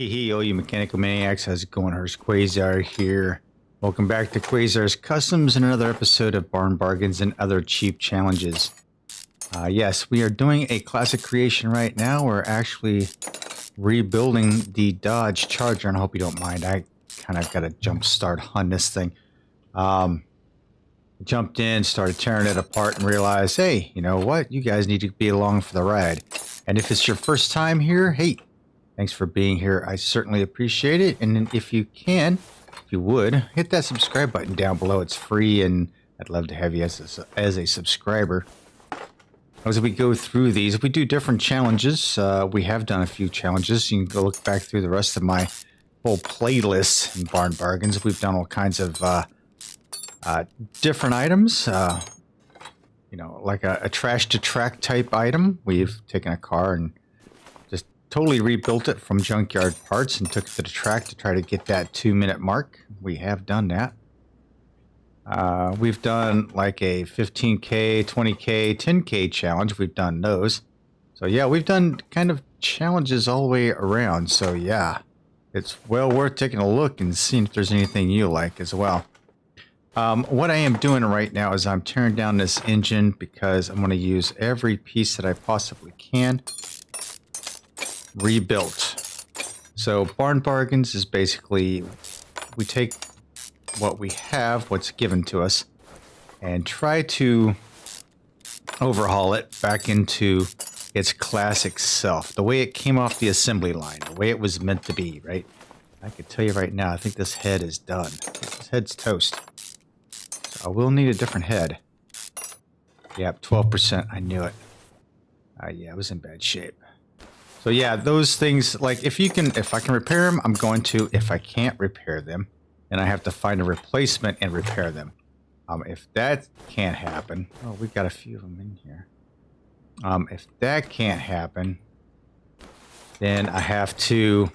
Hey, all you mechanical maniacs, how's it going? Hurst Quayzar here. Welcome back to Quayzar's Customs and another episode of Barn Bargains and Other Cheap Challenges. Yes, we are doing a classic creation right now. We're actually rebuilding the Dodge Charger, and I hope you don't mind. I kind of got a jump start on this thing. Jumped in, started tearing it apart, and realized, hey, you know what? You guys need to be along for the ride. And if it's your first time here, hey, thanks for being here. I certainly appreciate it. And if you can, if you would, hit that subscribe button down below. It's free, and I'd love to have you as a subscriber. As we go through these, we do different challenges. We have done a few challenges. You can go look back through the rest of my whole playlist in Barn Bargains. We've done all kinds of different items. You know, like a trash to track type item. We've taken a car and just totally rebuilt it from junkyard parts and took it to the track to try to get that 2-minute mark. We have done that. We've done like a 15K, 20K, 10K challenge. We've done those. So yeah, we've done kind of challenges all the way around. So yeah, it's well worth taking a look and seeing if there's anything you like as well. What I am doing right now is I'm tearing down this engine because I'm going to use every piece that I possibly can rebuilt. So Barn Bargains is basically we take what we have, what's given to us, and try to overhaul it back into its classic self, the way it came off the assembly line, the way it was meant to be, right? I can tell you right now, I think this head is done. This head's toast. So I will need a different head. Yep, 12%. I knew it. Yeah, it was in bad shape. So yeah, those things, like if I can repair them, I'm going to. If I can't repair them, then I have to find a replacement and repair them. If that can't happen, oh, we've got a few of them in here. If that can't happen, then I have to,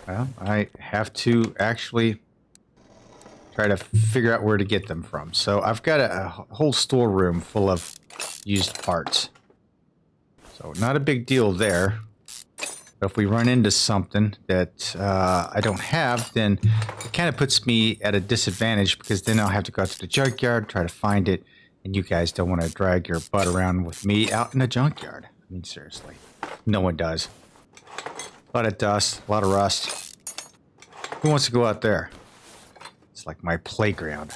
well, I have to actually try to figure out where to get them from. So I've got a whole storeroom full of used parts. So not a big deal there. But if we run into something that I don't have, then it kind of puts me at a disadvantage because then I'll have to go out to the junkyard, try to find it, and you guys don't want to drag your butt around with me out in the junkyard. I mean, seriously. No one does. A lot of dust, a lot of rust. Who wants to go out there? It's like my playground.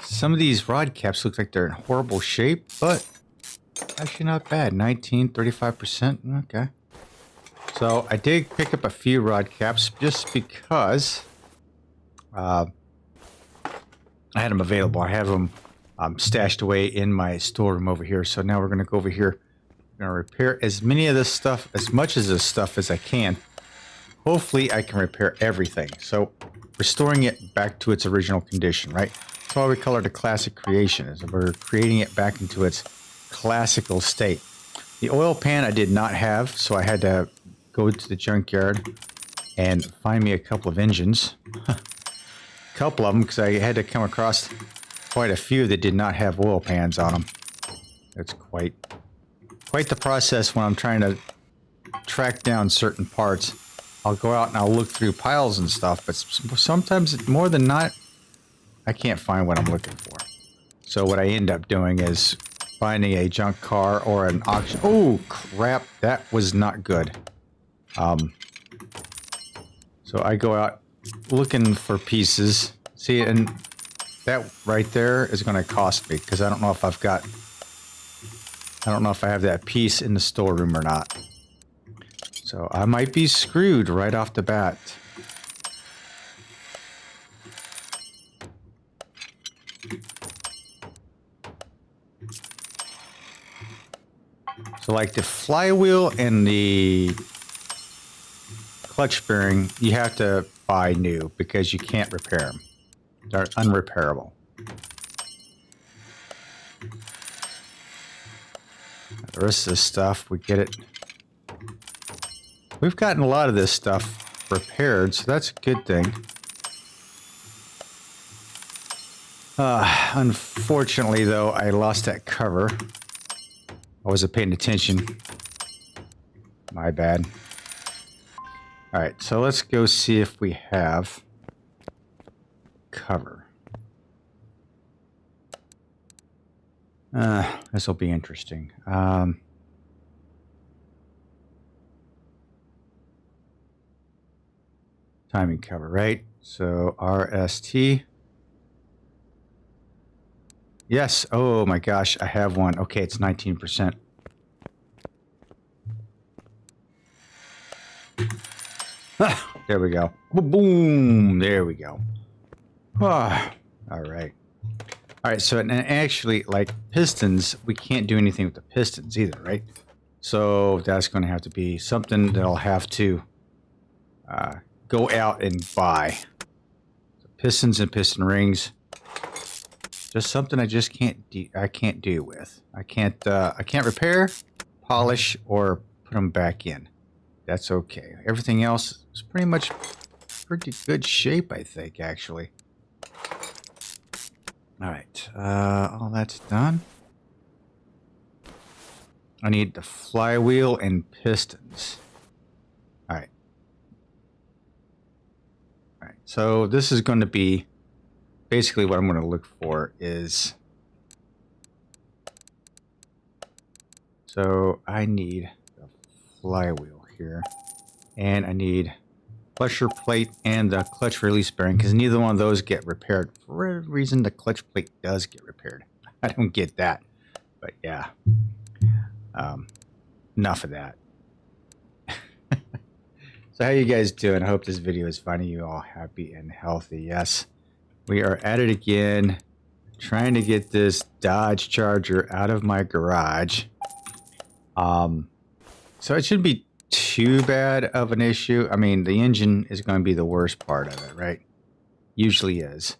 Some of these rod caps look like they're in horrible shape, but actually not bad. 35%. Okay. So I did pick up a few rod caps just because I had them available. I have them stashed away in my storeroom over here. So now we're going to go over here. We're going to repair as many of this stuff, as much of this stuff as I can. Hopefully I can repair everything. So restoring it back to its original condition, right? That's why we call it a classic creation, is we're creating it back into its classical state. The oil pan I did not have, so I had to go to the junkyard and find me a couple of engines. A couple of them, because I had to come across quite a few that did not have oil pans on them. It's quite the process when I'm trying to track down certain parts. I'll go out and I'll look through piles and stuff, but sometimes more than not, I can't find what I'm looking for. So what I end up doing is finding a junk car or an auction. Oh, crap. That was not good. So I go out looking for pieces. See, and that right there is going to cost me because I don't know if I have that piece in the storeroom or not. So I might be screwed right off the bat. So like the flywheel and the clutch bearing, you have to buy new because you can't repair them. They're unrepairable. The rest of this stuff, we get it. We've gotten a lot of this stuff repaired, so that's a good thing. Unfortunately, though, I lost that cover. I wasn't paying attention. My bad. Alright, so let's go see if we have cover. This will be interesting. Timing cover, right? So RST. Yes. Oh my gosh, I have one. Okay, it's 19%. There we go. Boom. There we go. Ah, all right. All right. So, and actually, like pistons, we can't do anything with the pistons either, right? So that's going to have to be something that I'll have to go out and buy. So pistons and piston rings. Just something I just can't deal with. I can't repair, polish, or put them back in. That's okay. Everything else is pretty much pretty good shape, I think, actually. All right, all that's done. I need the flywheel and pistons. All right. All right, so this is going to be basically what I'm going to look for is... So I need the flywheel here, and I need clutcher plate and the clutch release bearing, because neither one of those get repaired. For whatever reason, the clutch plate does get repaired. I don't get that, but yeah. Enough of that. So how you guys doing? I hope this video is finding you all happy and healthy. Yes, we are at it again, trying to get this Dodge Charger out of my garage. So it shouldn't be too bad of an issue. I mean, the engine is going to be the worst part of it, right? Usually is.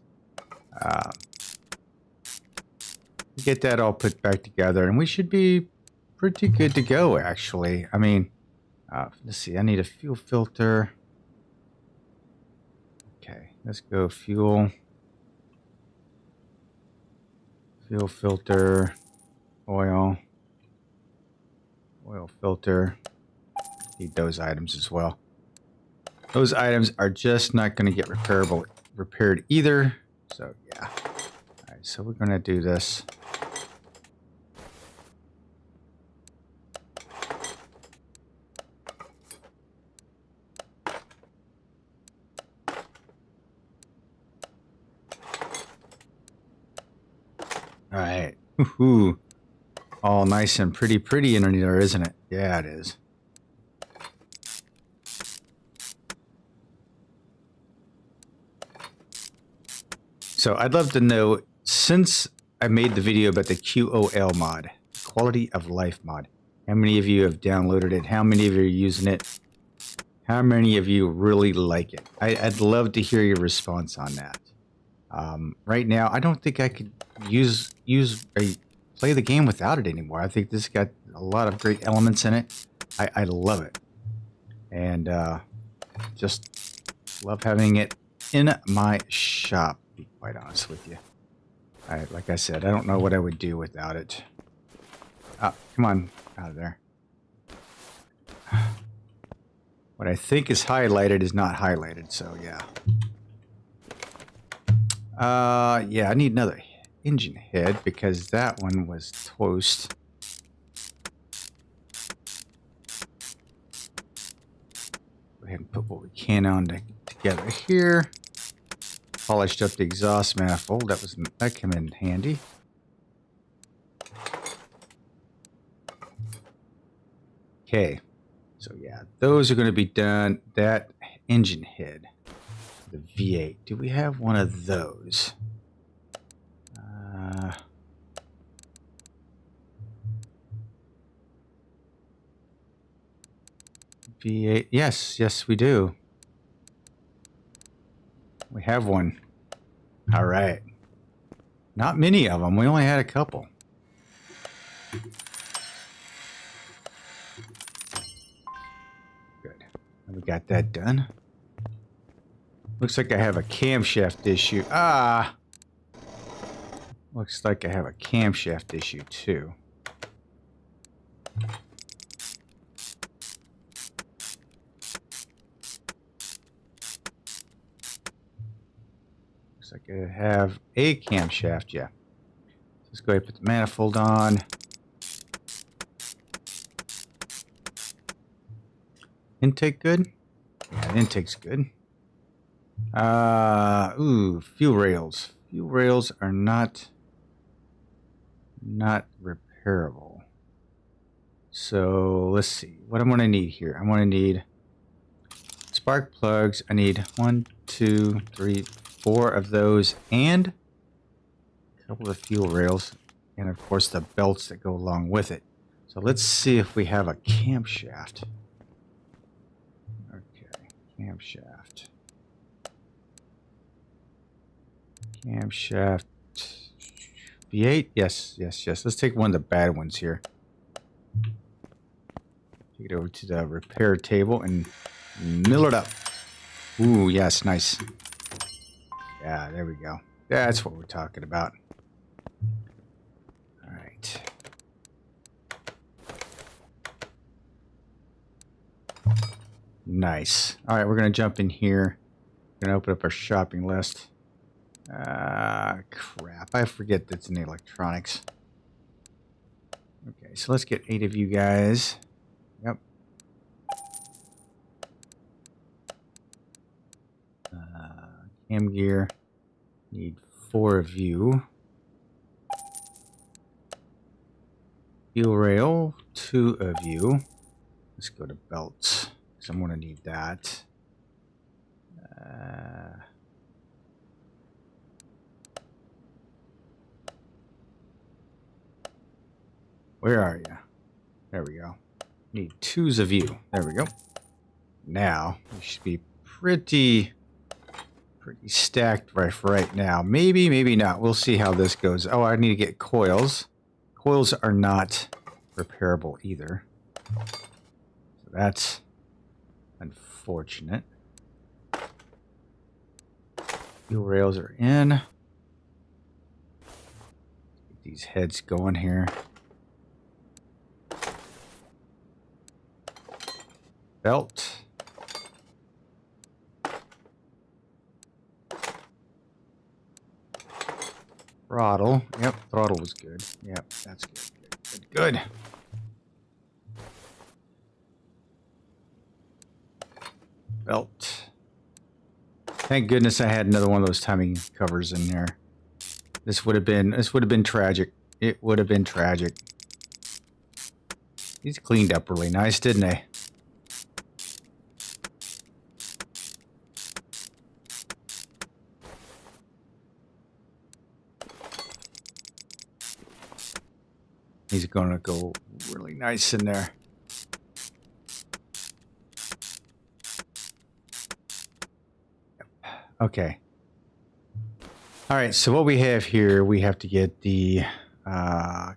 Get that all put back together, and we should be pretty good to go, actually. I mean, let's see. I need a fuel filter. Okay, let's go fuel. Fuel filter. Oil. Oil filter. Need those items as well. Those items are just not going to get repaired either. So yeah. All right, so we're going to do this. All right. Woohoo. All nice and pretty in there, isn't it? Yeah, it is. So I'd love to know, since I made the video about the QOL mod, quality of life mod, how many of you have downloaded it? How many of you are using it? How many of you really like it? I'd love to hear your response on that. Right now, I don't think I could play the game without it anymore. I think this got a lot of great elements in it. I love it. And just love having it in my shop, to be quite honest with you. Like I said, I don't know what I would do without it. Come on, out of there. What I think is highlighted is not highlighted, so yeah. Yeah, I need another engine head because that one was toast. Go ahead and put what we can on together here. Polished up the exhaust manifold. That came in handy. Okay, so yeah, those are going to be done. That engine head, the V8. Do we have one of those? V8. Yes, we do. We have one. All right. Not many of them. We only had a couple. Good. We got that done. Looks like I have a camshaft issue. Looks like I have a camshaft issue too. Looks like I have a camshaft, yeah. Let's go ahead and put the manifold on. Intake good? Yeah, intake's good. Ooh, fuel rails. Fuel rails are not repairable. So let's see. What I'm going to need here. I'm going to need spark plugs. I need 1, 2, 3, 4 of those, and a couple of fuel rails, and of course the belts that go along with it. So let's see if we have a camshaft. Okay, camshaft. Camshaft. V8? Yes. Let's take one of the bad ones here. Take it over to the repair table and mill it up. Ooh, yes, nice. Yeah, there we go. That's what we're talking about. All right. Nice. All right, we're going to jump in here. We're going to open up our shopping list. Crap. I forget that's in the electronics. Okay, so let's get 8 of you guys. Yep. Cam gear. Need 4 of you. Fuel rail, 2 of you. Let's go to belts, because I'm going to need that. Where are you? There we go. Need 2s of you. There we go. Now, we should be pretty stacked right now. Maybe not. We'll see how this goes. Oh, I need to get coils. Coils are not repairable either. So that's unfortunate. Fuel rails are in. Get these heads going here. Belt. Throttle. Yep, throttle was good. Yep, that's good. Belt. Thank goodness I had another one of those timing covers in there. This would have been tragic. It would have been tragic. These cleaned up really nice, didn't they? He's going to go really nice in there. Yep. Okay. All right, so what we have here, we have to get the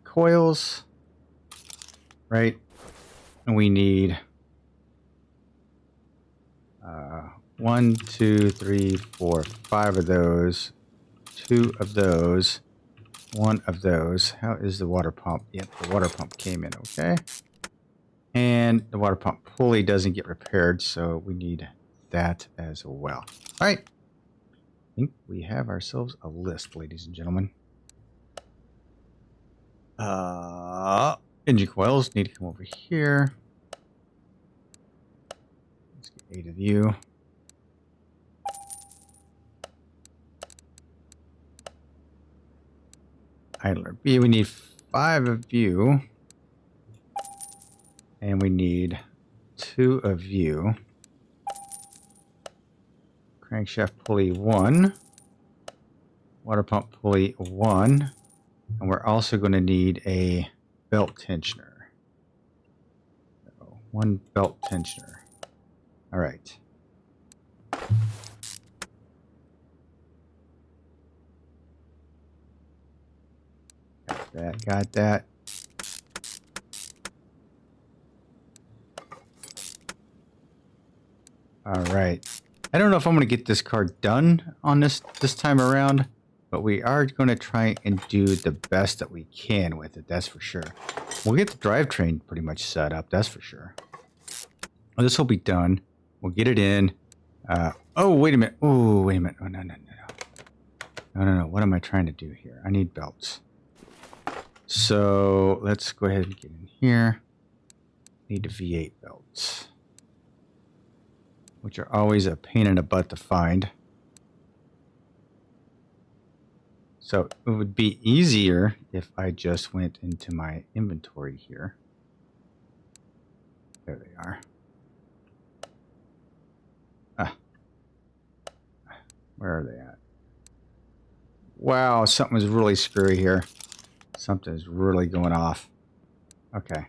coils, right? And we need 1, 2, 3, 4, 5 of those, 2 of those, 1 of those. How is the water pump? Yep, the water pump came in, okay. And the water pump pulley doesn't get repaired, so we need that as well. All right. I think we have ourselves a list, ladies and gentlemen. Engine coils need to come over here. Let's get 8 of you. Idler B, we need 5 of you. And we need 2 of you. Crankshaft pulley 1. Water pump pulley 1. And we're also going to need a belt tensioner. So 1 belt tensioner. All right. Got that. All right. I don't know if I'm going to get this car done on this time around, but we are going to try and do the best that we can with it. That's for sure. We'll get the drivetrain pretty much set up. That's for sure. Well, this will be done. We'll get it in. Oh, wait a minute. Oh, wait a minute. Oh, no. No. What am I trying to do here? I need belts. So let's go ahead and get in here. Need the V8 belts, which are always a pain in the butt to find. So it would be easier if I just went into my inventory here. There they are. Where are they at? Wow, something is really screwy here. Something's really going off. Okay.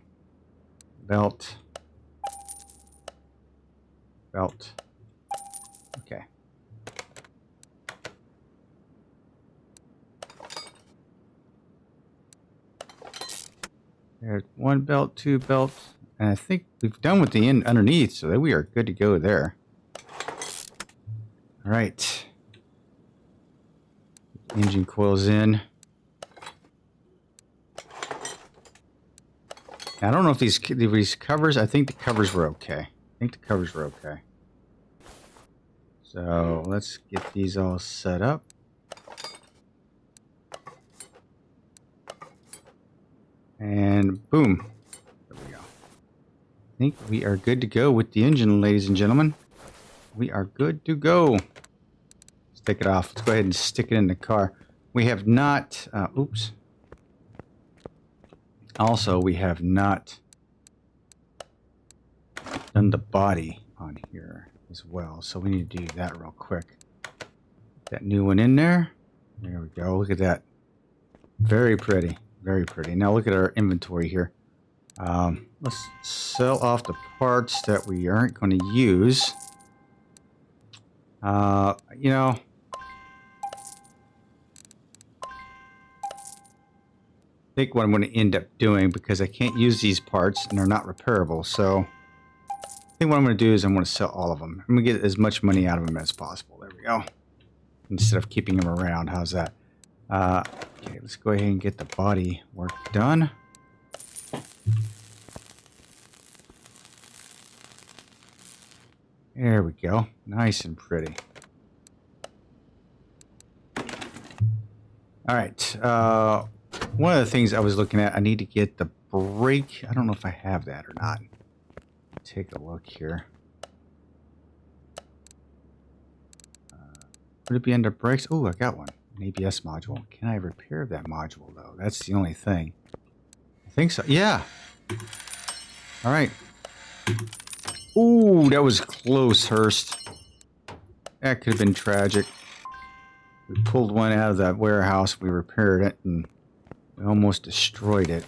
Belt. Belt. Okay. There's one belt, two belts, and I think we've done with the end underneath, so that we are good to go there. All right. Engine coils in. Now, I don't know if these covers, I think the covers were okay. So let's get these all set up. And boom. There we go. I think we are good to go with the engine, ladies and gentlemen. We are good to go. Let's take it off. Let's go ahead and stick it in the car. We have not... oops. Also, we have not done the body on here as well. So we need to do that real quick. That new one in there. There we go. Look at that. Very pretty. Very pretty. Now look at our inventory here. Let's sell off the parts that we aren't going to use. You know, I think what I'm going to end up doing, because I can't use these parts and they're not repairable, so I think what I'm going to do is I'm going to sell all of them. I'm going to get as much money out of them as possible. There we go. Instead of keeping them around. How's that? Okay, let's go ahead and get the body work done. There we go. Nice and pretty. All right. One of the things I was looking at, I need to get the brake. I don't know if I have that or not. Take a look here. Would it be under brakes? Oh, I got one. An ABS module. Can I repair that module, though? That's the only thing. I think so. Yeah. All right. Ooh, that was close, Hurst. That could have been tragic. We pulled one out of that warehouse. We repaired it, and we almost destroyed it.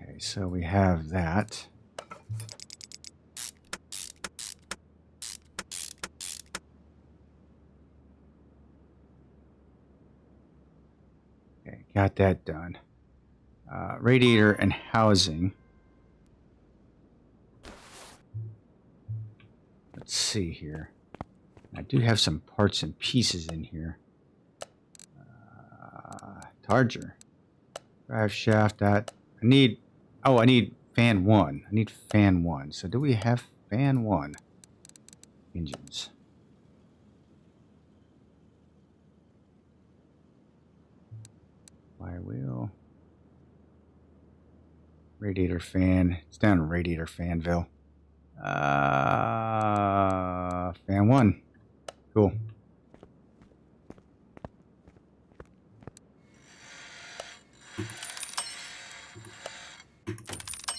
Okay, so we have that. Okay, got that done. Radiator and housing. Let's see here. I do have some parts and pieces in here. Targer. Drive shaft. That. I need... Oh, I need fan 1. I need fan 1. So do we have fan 1? Engines. Flywheel. Radiator fan. It's down in Radiator Fanville. Fan 1. Cool.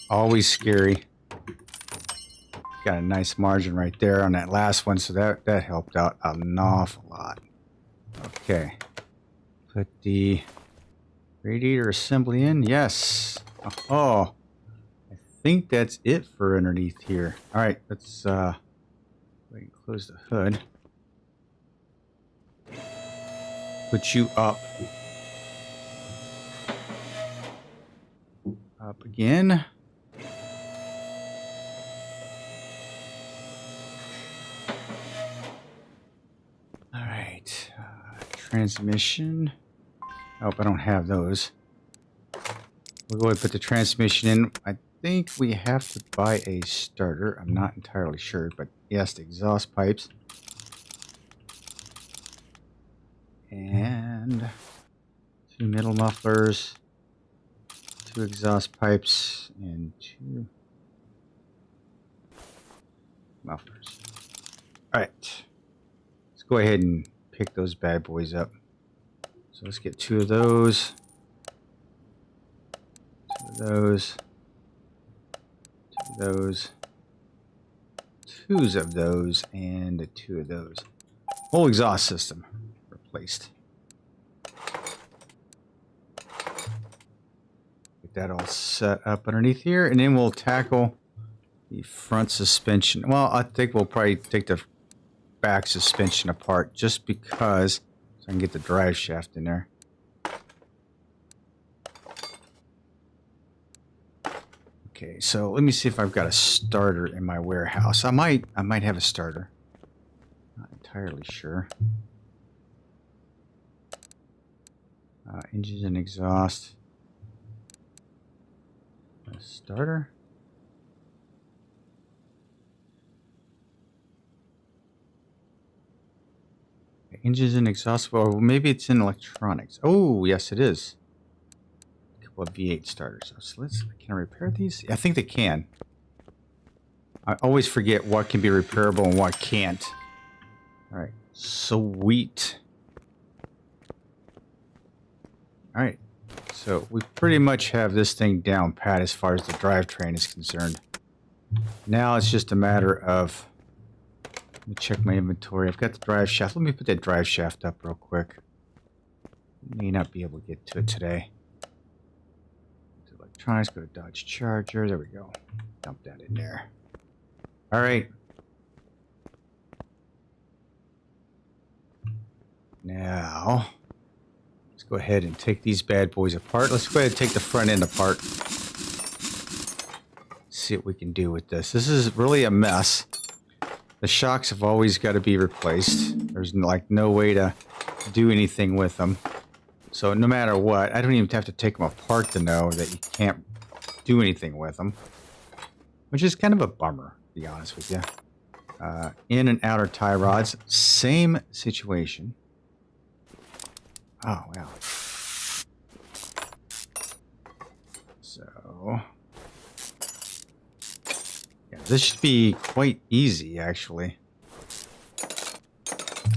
Always scary. Got a nice margin right there on that last one, so that helped out an awful lot. Okay. Put the radiator assembly in. Yes. Oh. I think that's it for underneath here. All right, let's go ahead and close the hood. Put you up. Up again. All right. Transmission. Oh, I don't have those. We'll go ahead and put the transmission in. I think we have to buy a starter. I'm not entirely sure, but yes, the exhaust pipes. And 2 middle mufflers, 2 exhaust pipes, and 2 mufflers. All right. Let's go ahead and pick those bad boys up. So let's get 2 of those. 2 of those. 2 of those. 2s of those, and 2 of those. Whole exhaust system replaced. Get that all set up underneath here, and then we'll tackle the front suspension. Well, I think we'll probably take the back suspension apart just because, so I can get the drive shaft in there. Okay, so let me see if I've got a starter in my warehouse. I might have a starter. Not entirely sure. Engines and exhaust. A starter. Engines and exhaust. Well, maybe it's in electronics. Oh, yes, it is. Of V8 starters. So can I repair these? I think they can. I always forget what can be repairable and what can't. All right, sweet. All right, so we pretty much have this thing down pat as far as the drivetrain is concerned. Now it's just a matter of, let me check my inventory. I've got the drive shaft. Let me put that drive shaft up real quick. May not be able to get to it today. Electronics, go to Dodge Charger. There we go. Dump that in there. All right. Now, let's go ahead and take these bad boys apart. Let's go ahead and take the front end apart. See what we can do with this. This is really a mess. The shocks have always got to be replaced. There's like no way to do anything with them. So no matter what, I don't even have to take them apart to know that you can't do anything with them. Which is kind of a bummer, to be honest with you. In and outer tie rods, same situation. Oh, wow. So, yeah, this should be quite easy, actually.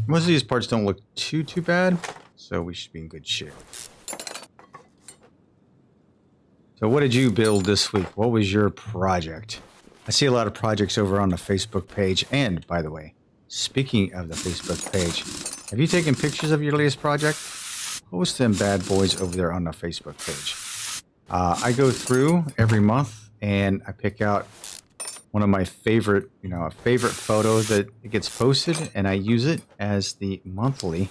Most of these parts don't look too bad. So we should be in good shape. So what did you build this week? What was your project? I see a lot of projects over on the Facebook page. And by the way, speaking of the Facebook page, have you taken pictures of your latest project? Post them bad boys over there on the Facebook page. I go through every month and I pick out one of my favorite, a favorite photo that gets posted, and I use it as the monthly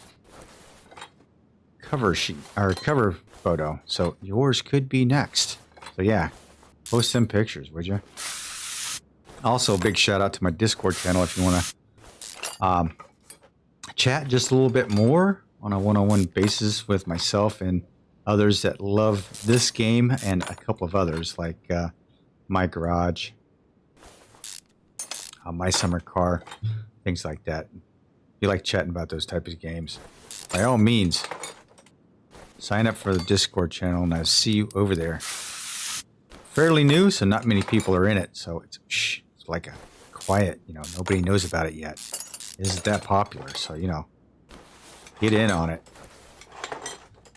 cover sheet or cover photo. So yours could be next. So yeah, post them pictures, would you? Also, big shout out to my Discord channel if you want to chat just a little bit more on a one-on-one basis with myself and others that love this game and a couple of others like My Garage, My Summer Car, things like that. If you like chatting about those types of games, by all means, sign up for the Discord channel, and I'll see you over there. Fairly new, so not many people are in it. So it's like a quiet, nobody knows about it yet. It isn't that popular, so, get in on it.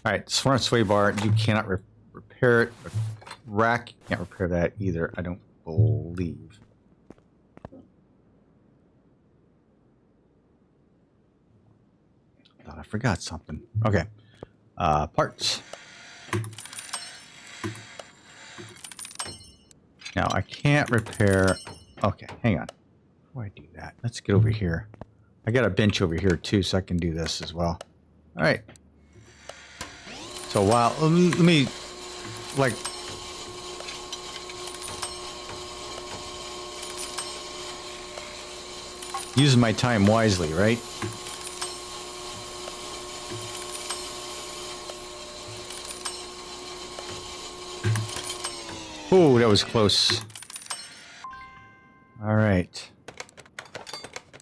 All right, this front sway bar, you cannot repair it. Rack, you can't repair that either, I don't believe. Thought I forgot something. Okay. Parts. Now I can't repair. Okay, hang on. Before I do that, let's get over here. I got a bench over here too, so I can do this as well. All right. So while let me like using my time wisely, right? Oh, that was close. All right.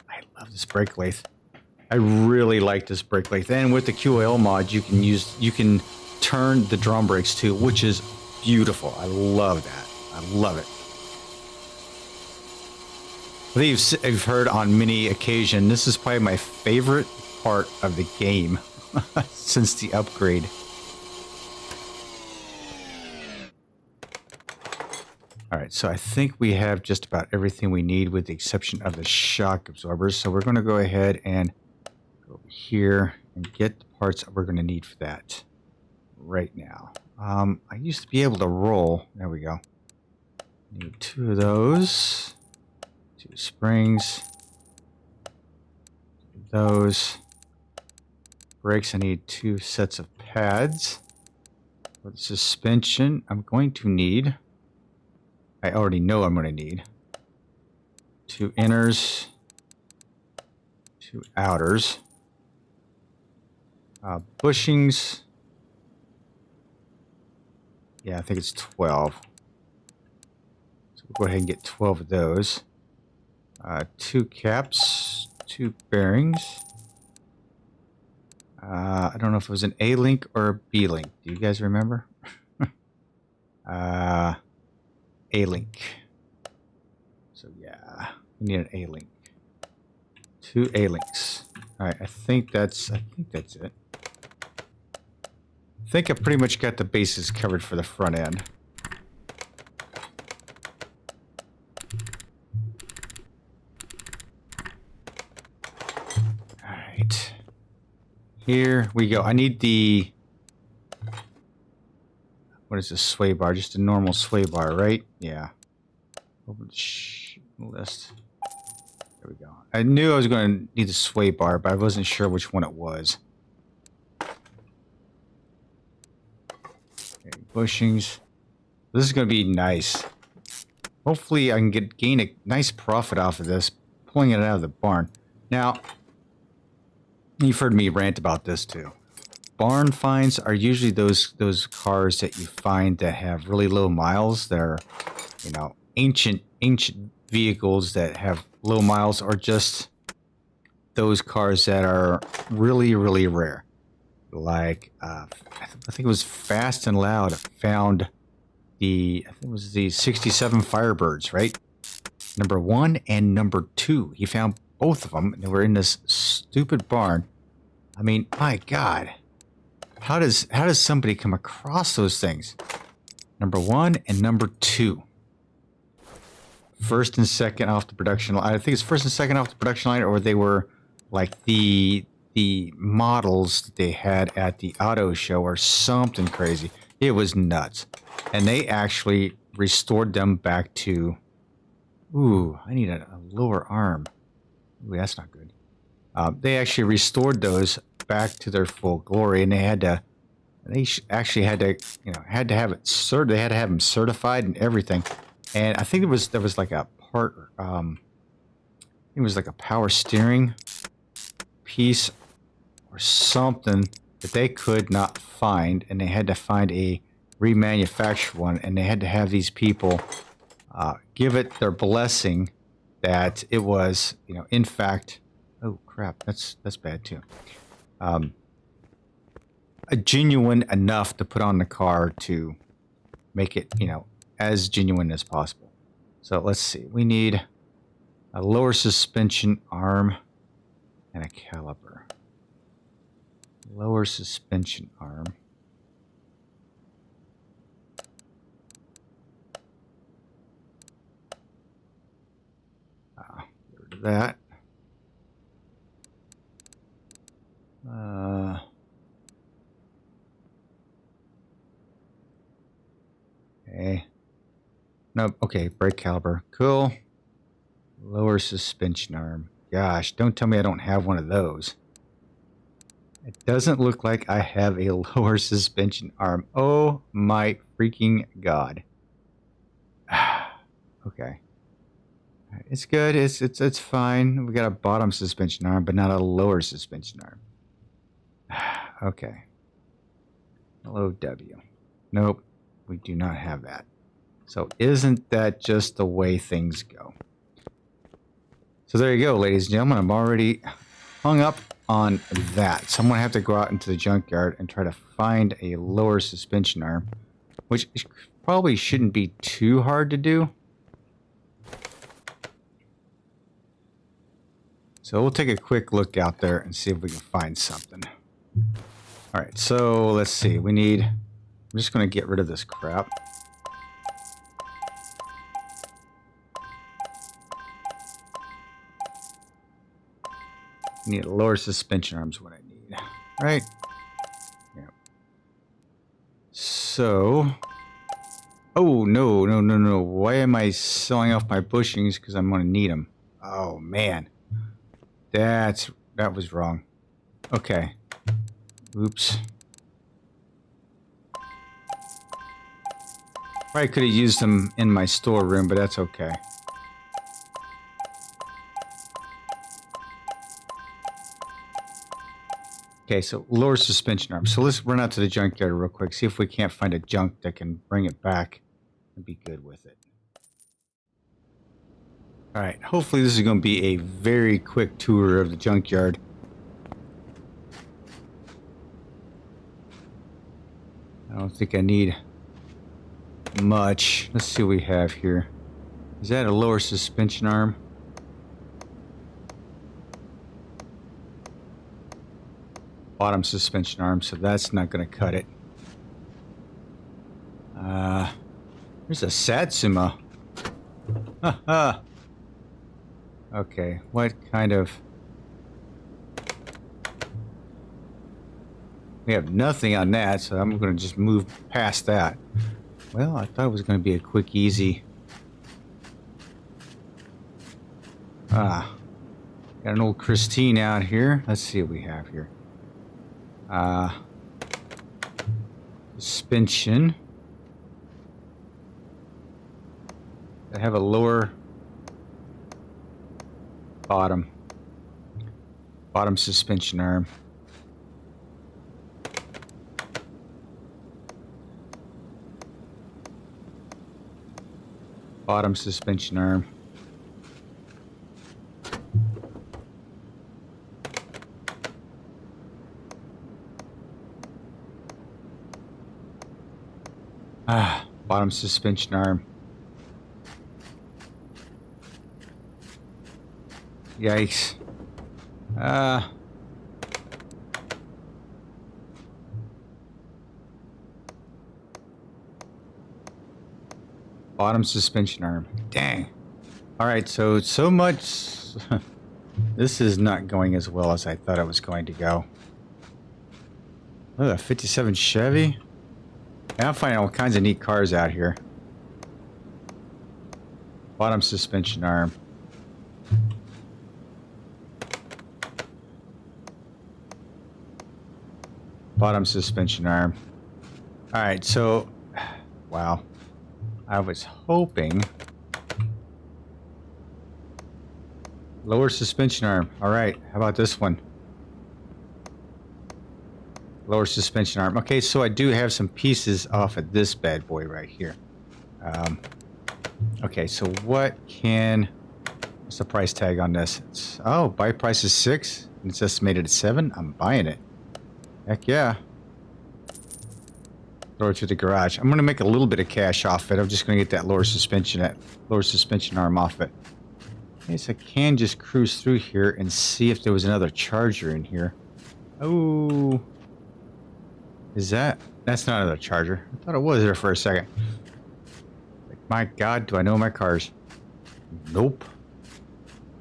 I love this brake lathe. I really like this brake length. And with the QL mod, you can turn the drum brakes too, which is beautiful. I love that. I love it. I think you've heard on many occasions, this is probably my favorite part of the game since the upgrade. All right, so I think we have just about everything we need with the exception of the shock absorbers. So we're going to go ahead and go over here and get the parts that we're going to need for that right now. I used to be able to roll. There we go. Need 2 of those. 2 springs. Those. Brakes, I need 2 sets of pads. For the suspension, I'm going to need... I already know I'm going to need 2 inners, 2 outers, bushings. Yeah, I think it's 12. So we'll go ahead and get 12 of those. 2 caps, 2 bearings. I don't know if it was an A-link or a B-link. Do you guys remember? A-link. So yeah, we need an A-link. 2 A-links. All right, I think that's it. I think I pretty much got the bases covered for the front end. All right. Here we go. I need the... What is this sway bar? Just a normal sway bar, right? Yeah. Open the list. There we go. I knew I was going to need the sway bar, but I wasn't sure which one it was. Okay, bushings. This is going to be nice. Hopefully I can gain a nice profit off of this, pulling it out of the barn. Now, you've heard me rant about this too. Barn finds are usually those cars that you find that have really low miles. That are, you know, ancient vehicles that have low miles, or just those cars that are really, really rare. Like I think it was Fast and Loud found I think it was the 67 Firebirds, right? Number 1 and number 2. He found both of them, and they were in this stupid barn. I mean, my God. How does somebody come across those things? Number 1 and number 2. First and second off the production line. I think it's first and second off the production line, or they were like the models that they had at the auto show or something crazy. It was nuts. And they actually restored them back to... Ooh, I need a lower arm. Ooh, that's not good. They actually restored those back to their full glory, and they actually had to, you know, have it they had to have them certified and everything. And I think there was like a part, it was like a power steering piece or something that they could not find, and they had to find a remanufactured one, and they had to have these people give it their blessing that it was, you know, in fact, oh crap, that's bad too. A genuine enough to put on the car to make it, you know, as genuine as possible. So let's see. We need a lower suspension arm and a caliper. Lower suspension arm. Get rid of that. Okay. No, okay, brake caliper. Cool. Lower suspension arm. Gosh, don't tell me I don't have one of those. It doesn't look like I have a lower suspension arm. Oh my freaking God. Okay. It's good. It's fine. We got a bottom suspension arm, but not a lower suspension arm. Okay. Hello, W. Nope. We do not have that. So isn't that just the way things go? So there you go, ladies and gentlemen. I'm already hung up on that. So I'm going to have to go out into the junkyard and try to find a lower suspension arm, which probably shouldn't be too hard to do. So we'll take a quick look out there and see if we can find something. All right, so let's see. We need... I'm just going to get rid of this crap. Need a lower suspension arms. What I need, right? Yeah. So, oh no! Why am I selling off my bushings? Because I'm going to need them. Oh man, that was wrong. Okay. Oops. Probably could have used them in my storeroom, but that's okay. Okay, so lower suspension arm. So let's run out to the junkyard real quick, see if we can't find a junk that can bring it back and be good with it. All right, hopefully this is going to be a very quick tour of the junkyard. I don't think I need much. Let's see what we have here. Is that a lower suspension arm? Bottom suspension arm, so that's not going to cut it. There's a Satsuma. Haha. Okay, what kind of... We have nothing on that, so I'm going to just move past that. Well, I thought it was going to be a quick, easy... Got an old Christine out here. Let's see what we have here. Suspension. I have a lower bottom suspension arm. Bottom suspension arm. Bottom suspension arm. Yikes. Bottom suspension arm. Dang. Alright, so much... This is not going as well as I thought it was going to go. Look at that 57 Chevy. Yeah, I'm finding all kinds of neat cars out here. Bottom suspension arm. Bottom suspension arm. Alright, so... Wow. I was hoping... Lower suspension arm. Alright, how about this one? Lower suspension arm. Okay, so I do have some pieces off of this bad boy right here. Okay, so what's the price tag on this? Buy price is 6 and it's estimated at 7. I'm buying it. Heck yeah. Throw it to the garage. I'm gonna make a little bit of cash off it. I'm just gonna get that lower suspension arm off it. Okay, so I can just cruise through here and see if there was another charger in here. Oh. Is that? That's not another charger. I thought it was there for a second. Like, my God, do I know my cars? Nope.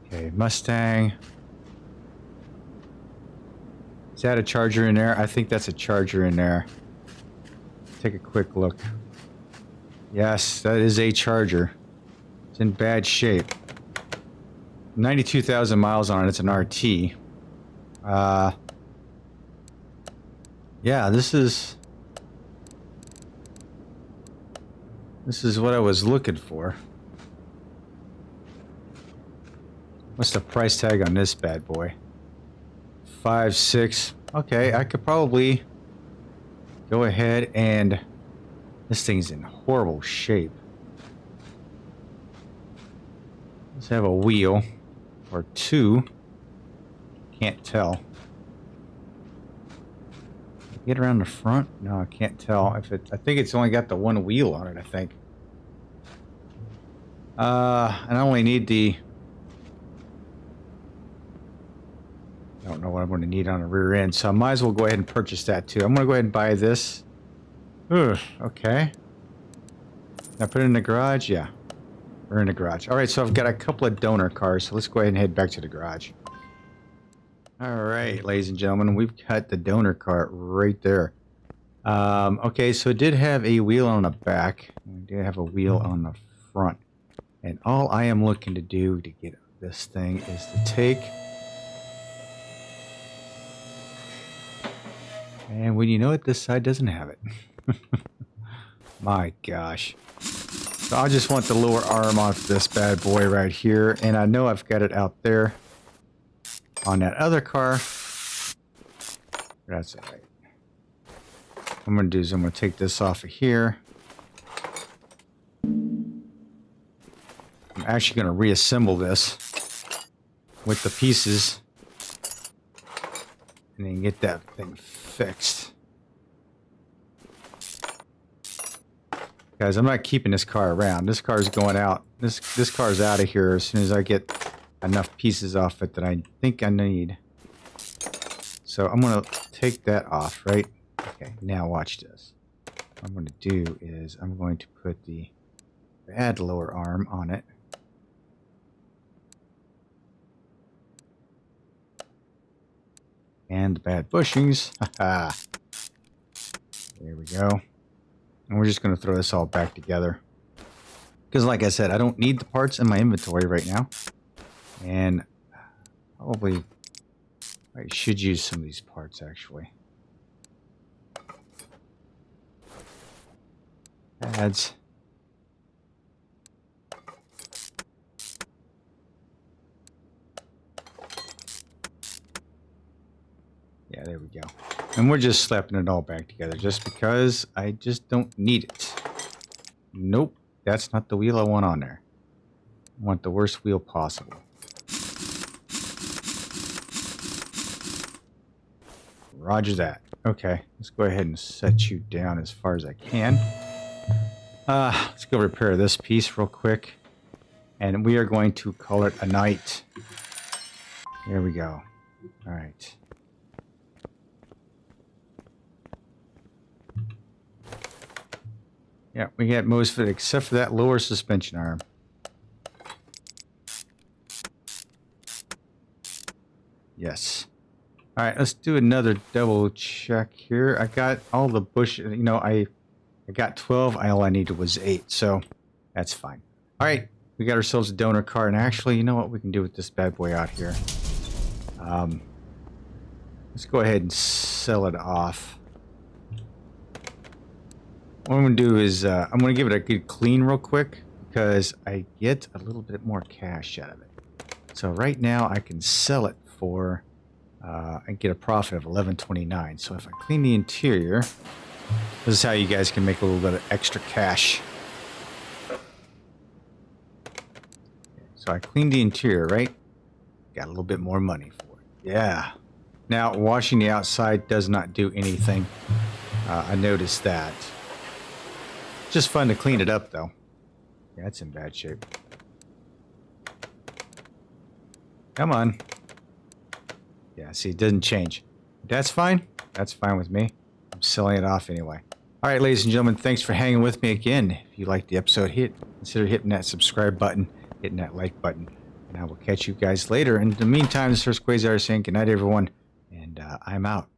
Okay, Mustang. Is that a charger in there? I think that's a charger in there. Take a quick look. Yes, that is a charger. It's in bad shape. 92,000 miles on it. It's an RT. Yeah, this is what I was looking for. What's the price tag on this bad boy? 5, 6. Okay, I could probably go ahead and... This thing's in horrible shape. Let's have a wheel or two. can't tell. Get around the front? No, I can't tell. If it, I think it's only got the one wheel on it, I think. And I only need the... I don't know what I'm going to need on the rear end, so I might as well go ahead and purchase that too. I'm going to go ahead and buy this. Ugh, okay. Can I put it in the garage? Yeah. We're in the garage. Alright, so I've got a couple of donor cars, so let's go ahead and head back to the garage. Alright, ladies and gentlemen, we've got the donor cart right there. Okay, so it did have a wheel on the back. We did have a wheel on the front. And all I am looking to do to get this thing is to take... And when you know it, this side doesn't have it. My gosh. So I just want the lower arm off this bad boy right here. And I know I've got it out there on that other car. That's all right. What I'm going to do is I'm going to take this off of here. I'm actually going to reassemble this with the pieces. And then get that thing fixed. Guys, I'm not keeping this car around. This car is going out. This car is out of here as soon as I get enough pieces off it that I think I need. So I'm going to take that off, right? Okay, now watch this. What I'm going to do is I'm going to put the bad lower arm on it. And the bad bushings. Haha. There we go. And we're just going to throw this all back together. Because like I said, I don't need the parts in my inventory right now. And probably I should use some of these parts actually. Pads. Yeah, there we go. And we're just slapping it all back together just because I just don't need it. Nope, that's not the wheel I want on there. I want the worst wheel possible. Roger that. Okay, let's go ahead and set you down as far as I can. Let's go repair this piece real quick. And we are going to call it a night. There we go. All right. Yeah, we got most of it except for that lower suspension arm. Yes. All right, let's do another double check here. I got all the bush, you know, I got 12. All I needed was 8, so that's fine. All right, we got ourselves a donor car, and actually, you know what we can do with this bad boy out here? Let's go ahead and sell it off. What I'm going to do is I'm going to give it a good clean real quick because I get a little bit more cash out of it. So right now I can sell it for I get a profit of $11.29. So if I clean the interior, this is how you guys can make a little bit of extra cash. So I cleaned the interior, right? Got a little bit more money for it. Yeah. Now washing the outside does not do anything. I noticed that. Just fun to clean it up, though. Yeah, it's in bad shape. Come on. Yeah, see, it doesn't change. That's fine. That's fine with me. I'm selling it off anyway. All right, ladies and gentlemen, thanks for hanging with me again. If you liked the episode, consider hitting that subscribe button, hitting that like button, and I will catch you guys later. In the meantime, this is Quayzar saying good night, everyone, and I'm out.